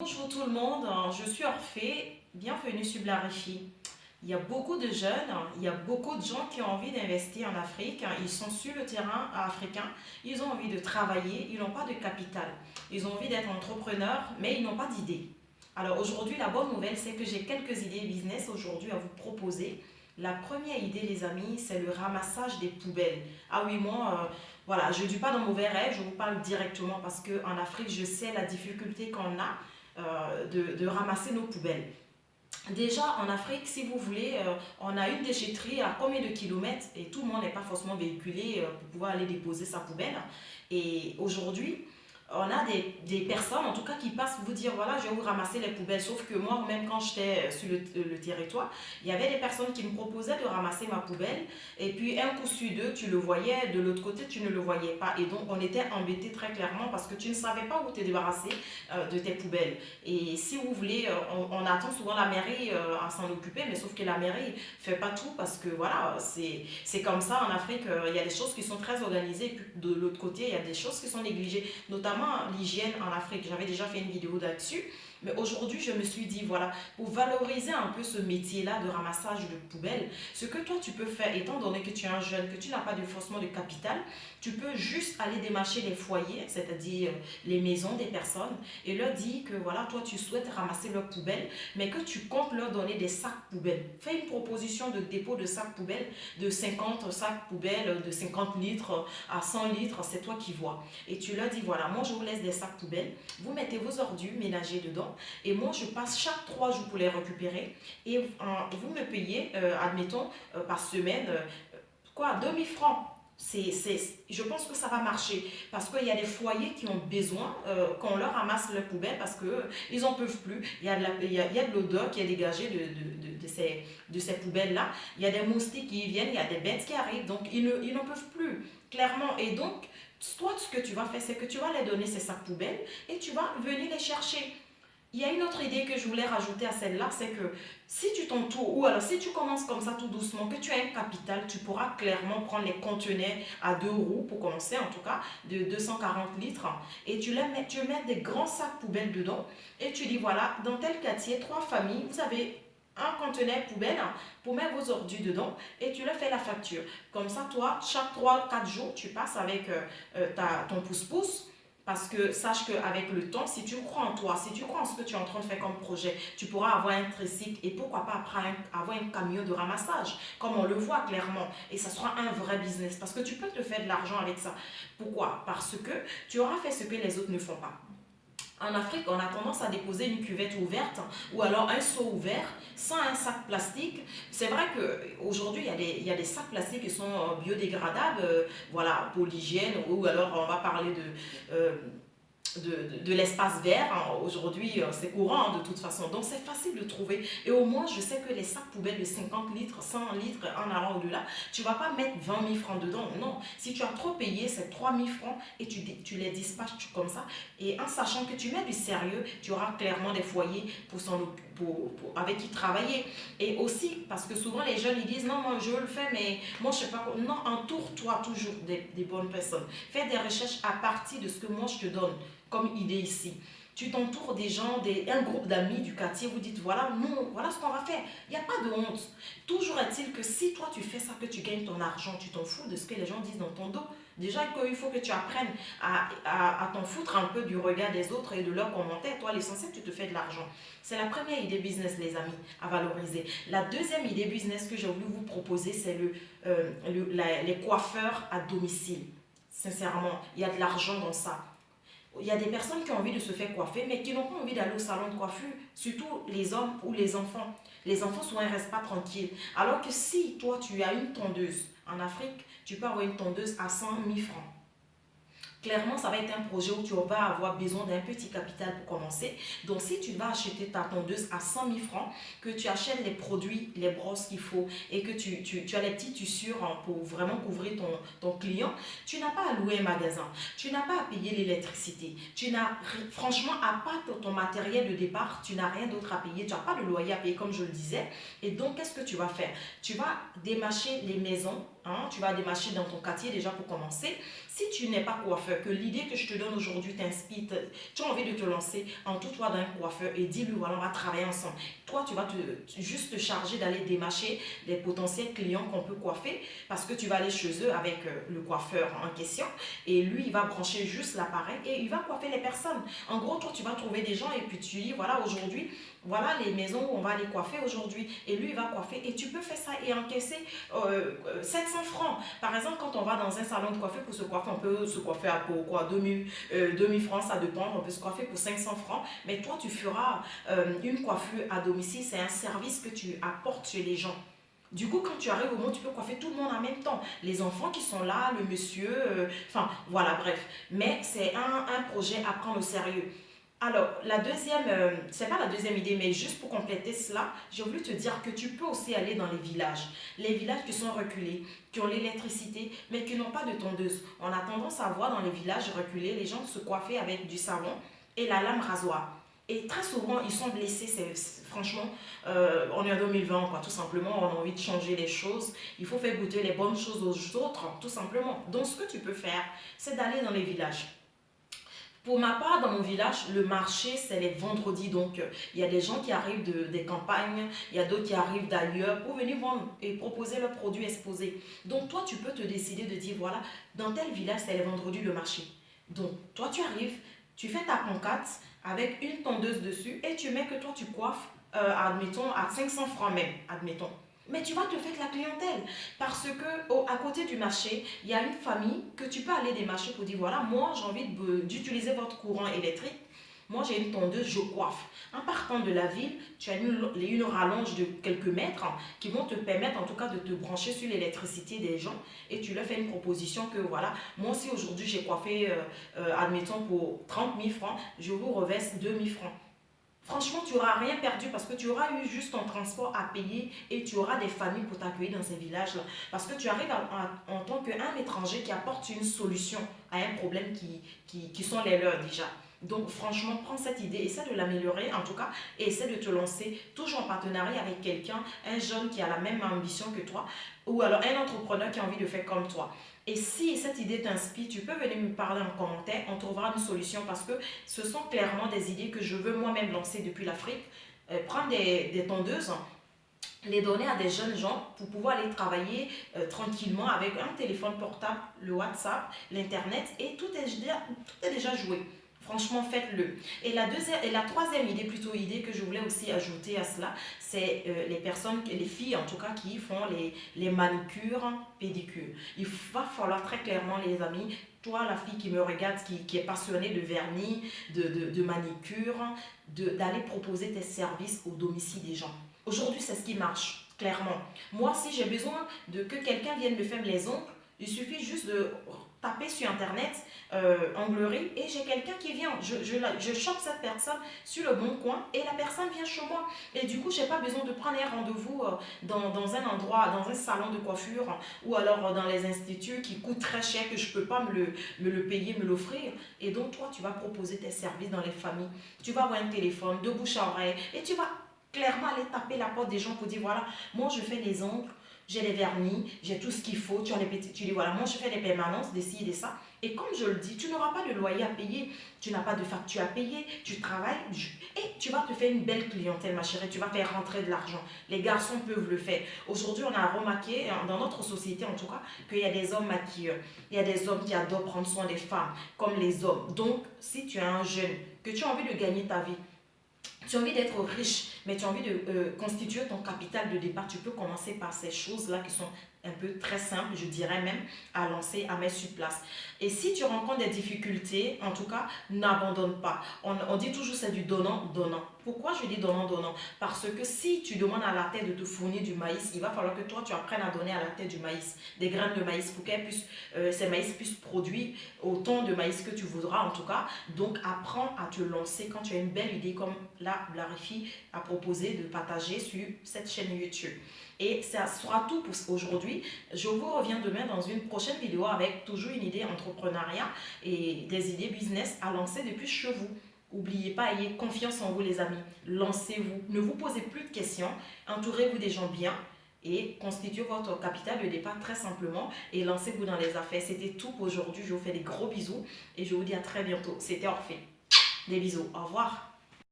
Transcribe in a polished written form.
Bonjour tout le monde, je suis Orphée, bienvenue sur Blarifi. Il y a beaucoup de jeunes, il y a beaucoup de gens qui ont envie d'investir en Afrique, ils sont sur le terrain africain, ils ont envie de travailler, ils n'ont pas de capital, ils ont envie d'être entrepreneurs, mais ils n'ont pas d'idées. Alors aujourd'hui, la bonne nouvelle, c'est que j'ai quelques idées business aujourd'hui à vous proposer. La première idée, les amis, c'est le ramassage des poubelles. Ah oui, moi, voilà, je ne dis pas dans mauvais rêve, je vous parle directement parce qu'en Afrique, je sais la difficulté qu'on a de ramasser nos poubelles. Déjà, en Afrique, si vous voulez, on a une déchetterie à combien de kilomètres et tout le monde n'est pas forcément véhiculé pour pouvoir aller déposer sa poubelle. Et aujourd'hui, on a des personnes, en tout cas, qui passent vous dire, voilà, je vais vous ramasser les poubelles. Sauf que moi, même quand j'étais sur le territoire, il y avait des personnes qui me proposaient de ramasser ma poubelle. Et puis, un coup sur deux, tu le voyais, de l'autre côté, tu ne le voyais pas. Et donc, on était embêtés très clairement parce que tu ne savais pas où te débarrasser de tes poubelles. Et si vous voulez, on attend souvent la mairie à s'en occuper, mais sauf que la mairie fait pas tout parce que, voilà, c'est comme ça. En Afrique, il y a des choses qui sont très organisées. Et puis, de l'autre côté, il y a des choses qui sont négligées, notamment l'hygiène en Afrique. J'avais déjà fait une vidéo là-dessus. Mais aujourd'hui, je me suis dit, voilà, pour valoriser un peu ce métier-là de ramassage de poubelles, ce que toi, tu peux faire, étant donné que tu es un jeune, que tu n'as pas de forcément de capital, tu peux juste aller démarcher les foyers, c'est-à-dire les maisons des personnes, et leur dire que, voilà, toi, tu souhaites ramasser leurs poubelles, mais que tu comptes leur donner des sacs poubelles. Fais une proposition de dépôt de sacs poubelles, de 50 sacs poubelles, de 50 litres à 100 litres, c'est toi qui vois. Et tu leur dis, voilà, moi, je vous laisse des sacs poubelles, vous mettez vos ordures ménagers dedans, et moi je passe chaque 3 jours pour les récupérer et vous me payez, admettons, par semaine, quoi, 2000 francs. Je pense que ça va marcher parce qu'il y a des foyers qui ont besoin qu'on leur ramasse leurs poubelles parce qu'ils n'en peuvent plus. Il y a de l'odeur qui est dégagée de ces poubelles-là. Il y a des moustiques qui viennent, il y a des bêtes qui arrivent, donc ils n'en peuvent plus, clairement. Et donc, toi, ce que tu vas faire, c'est que tu vas les donner ces sacs poubelles et tu vas venir les chercher. Il y a une autre idée que je voulais rajouter à celle-là, c'est que si tu t'entoures, ou alors si tu commences comme ça tout doucement, que tu as un capital, tu pourras clairement prendre les conteneurs à 2 roues, pour commencer en tout cas, de 240 litres, et tu mets des grands sacs poubelles dedans, et tu dis voilà, dans tel quartier, 3 familles, vous avez un conteneur poubelle pour mettre vos ordures dedans, et tu leur fais la facture. Comme ça, toi, chaque 3 4 jours, tu passes avec ton pouce-pouce. Parce que sache qu'avec le temps, si tu crois en toi, si tu crois en ce que tu es en train de faire comme projet, tu pourras avoir un tricycle et pourquoi pas après avoir un camion de ramassage, comme on le voit clairement. Et ça sera un vrai business parce que tu peux te faire de l'argent avec ça. Pourquoi? Parce que tu auras fait ce que les autres ne font pas. En Afrique, on a tendance à déposer une cuvette ouverte ou alors un seau ouvert sans un sac plastique. C'est vrai qu'aujourd'hui, il y a des sacs plastiques qui sont biodégradables, voilà, pour l'hygiène, ou alors on va parler de l'espace vert. Aujourd'hui, c'est courant de toute façon. Donc, c'est facile de trouver. Et au moins, je sais que les sacs poubelles de 50 litres, 100 litres, en allant au-delà, tu ne vas pas mettre 20 000 francs dedans. Non. Si tu as trop payé, c'est 3000 francs et tu les dispatches comme ça. Et en sachant que tu mets du sérieux, tu auras clairement des foyers avec qui travailler. Et aussi, parce que souvent, les jeunes, ils disent, non, moi, je veux le faire, mais moi, je ne sais pas. Non, entoure-toi toujours des bonnes personnes. Fais des recherches à partir de ce que moi, je te donne comme idée ici. Tu t'entoures des gens, un groupe d'amis du quartier, vous dites voilà, nous, voilà ce qu'on va faire. Il n'y a pas de honte. Toujours est-il que si toi tu fais ça, que tu gagnes ton argent, tu t'en fous de ce que les gens disent dans ton dos. Déjà, il faut que tu apprennes à t'en foutre un peu du regard des autres et de leurs commentaires. Toi, l'essentiel, tu te fais de l'argent. C'est la première idée business, les amis, à valoriser. La deuxième idée business que j'ai voulu vous proposer, c'est les coiffeurs à domicile. Sincèrement, il y a de l'argent dans ça. Il y a des personnes qui ont envie de se faire coiffer, mais qui n'ont pas envie d'aller au salon de coiffure, surtout les hommes ou les enfants. Les enfants, souvent, ils ne restent pas tranquilles. Alors que si toi, tu as une tondeuse en Afrique, tu peux avoir une tondeuse à 100 000 francs. Clairement, ça va être un projet où tu vas avoir besoin d'un petit capital pour commencer. Donc, si tu vas acheter ta tondeuse à 100 000 francs, que tu achètes les produits, les brosses qu'il faut et que tu as les petits tissus pour vraiment couvrir ton client, tu n'as pas à louer un magasin, tu n'as pas à payer l'électricité, franchement, à part ton matériel de départ, tu n'as rien d'autre à payer, tu n'as pas de loyer à payer comme je le disais. Et donc, qu'est-ce que tu vas faire? Tu vas démarcher les maisons hein, tu vas démarcher dans ton quartier déjà pour commencer. Si tu n'es pas coiffeur, que l'idée que je te donne aujourd'hui t'inspire, tu as envie de te lancer, entoure-toi d'un coiffeur et dis-lui, voilà, on va travailler ensemble. Toi, tu vas juste te charger d'aller démarcher des potentiels clients qu'on peut coiffer parce que tu vas aller chez eux avec le coiffeur en question et lui, il va brancher juste l'appareil et il va coiffer les personnes. En gros, toi, tu vas trouver des gens et puis tu dis, voilà, aujourd'hui, voilà les maisons où on va aller coiffer aujourd'hui. Et lui, il va coiffer. Et tu peux faire ça et encaisser 700 francs. Par exemple, quand on va dans un salon de coiffure pour se coiffer, on peut se coiffer à pour quoi 2000 francs, ça dépend. On peut se coiffer pour 500 francs. Mais toi, tu feras une coiffure à domicile. C'est un service que tu apportes chez les gens. Du coup, quand tu arrives au monde, tu peux coiffer tout le monde en même temps. Les enfants qui sont là, le monsieur, enfin, voilà, bref. Mais c'est un projet à prendre au sérieux. Alors, la deuxième, c'est pas la deuxième idée, mais juste pour compléter cela, j'ai voulu te dire que tu peux aussi aller dans les villages. Les villages qui sont reculés, qui ont l'électricité, mais qui n'ont pas de tondeuse. On a tendance à voir dans les villages reculés les gens se coiffer avec du savon et la lame rasoir. Et très souvent, ils sont blessés. Franchement, on est en 2020, quoi. Tout simplement, on a envie de changer les choses. Il faut faire goûter les bonnes choses aux autres, tout simplement. Donc, ce que tu peux faire, c'est d'aller dans les villages. Pour ma part, dans mon village, le marché, c'est les vendredis. Donc, il y a des gens qui arrivent des campagnes, il y a d'autres qui arrivent d'ailleurs pour venir vendre et proposer leurs produits exposés. Donc, toi, tu peux te décider de dire, voilà, dans tel village, c'est les vendredis le marché. Donc, toi, tu arrives, tu fais ta pancarte avec une tondeuse dessus et tu mets que toi, tu coiffes, admettons, à 500 francs même, admettons. Mais tu vas te faire de la clientèle parce que à côté du marché, il y a une famille que tu peux aller démarcher pour dire voilà, moi j'ai envie d'utiliser votre courant électrique. Moi j'ai une tondeuse, je coiffe. En partant de la ville, tu as une rallonge de quelques mètres qui vont te permettre en tout cas de te brancher sur l'électricité des gens et tu leur fais une proposition que voilà, moi si aujourd'hui j'ai coiffé, admettons pour 30 000 francs, je vous reverse 2 000 francs. Franchement, tu n'auras rien perdu parce que tu auras eu juste ton transport à payer et tu auras des familles pour t'accueillir dans ces villages-là. Parce que tu arrives en tant qu'un étranger qui apporte une solution à un problème qui sont les leurs déjà. Donc franchement, prends cette idée, essaie de l'améliorer en tout cas et essaie de te lancer toujours en partenariat avec quelqu'un, un jeune qui a la même ambition que toi ou alors un entrepreneur qui a envie de faire comme toi. Et si cette idée t'inspire, tu peux venir me parler en commentaire, on trouvera une solution parce que ce sont clairement des idées que je veux moi-même lancer depuis l'Afrique. Prendre des tondeuses, les donner à des jeunes gens pour pouvoir aller travailler tranquillement avec un téléphone portable, le WhatsApp, l'Internet et tout est déjà joué. Franchement, faites-le. Et la troisième idée, plutôt idée que je voulais aussi ajouter à cela, c'est les personnes, les filles en tout cas, qui font les manicures, pédicures. Il va falloir très clairement, les amis, toi, la fille qui me regarde, qui est passionnée de vernis, de manicure, d'aller proposer tes services au domicile des gens. Aujourd'hui, c'est ce qui marche, clairement. Moi, si j'ai besoin que quelqu'un vienne me faire les ongles, il suffit juste de taper sur internet onglerie et j'ai quelqu'un qui vient. Je chope cette personne sur le bon coin et la personne vient chez moi. Et du coup, je n'ai pas besoin de prendre un rendez-vous dans un endroit, dans un salon de coiffure ou alors dans les instituts qui coûtent très cher que je ne peux pas me le payer, me l'offrir. Et donc, toi, tu vas proposer tes services dans les familles. Tu vas avoir un téléphone de bouche à oreille et tu vas clairement aller taper la porte des gens pour dire voilà, moi je fais les ongles, j'ai les vernis, j'ai tout ce qu'il faut, tu as les petits, tu dis voilà, moi je fais les permanences, des ci et des ça. Et comme je le dis, tu n'auras pas de loyer à payer, tu n'as pas de facture à payer, tu travailles et tu vas te faire une belle clientèle, ma chérie, tu vas faire rentrer de l'argent. Les garçons peuvent le faire. Aujourd'hui, on a remarqué, dans notre société en tout cas, qu'il y a des hommes maquilleurs, il y a des hommes qui adorent prendre soin des femmes, comme les hommes. Donc, si tu es un jeune, que tu as envie de gagner ta vie, tu as envie d'être riche, mais tu as envie de constituer ton capital de départ, tu peux commencer par ces choses-là qui sont un peu très simples, je dirais même, à lancer, à mettre sur place. Et si tu rencontres des difficultés, en tout cas, n'abandonne pas. On dit toujours c'est du donnant-donnant. Pourquoi je dis donnant-donnant? Parce que si tu demandes à la terre de te fournir du maïs, il va falloir que toi, tu apprennes à donner à la terre du maïs, des graines de maïs pour ces maïs puissent produire autant de maïs que tu voudras en tout cas. Donc, apprends à te lancer quand tu as une belle idée comme là, Blarifi a proposé de partager sur cette chaîne YouTube. Et ça sera tout pour aujourd'hui. Je vous reviens demain dans une prochaine vidéo avec toujours une idée entrepreneuriat et des idées business à lancer depuis chez vous. N'oubliez pas, ayez confiance en vous les amis. Lancez-vous. Ne vous posez plus de questions. Entourez-vous des gens bien. et constituez votre capital de départ très simplement et lancez-vous dans les affaires. C'était tout pour aujourd'hui. Je vous fais des gros bisous et je vous dis à très bientôt. C'était Orphée. Des bisous. Au revoir.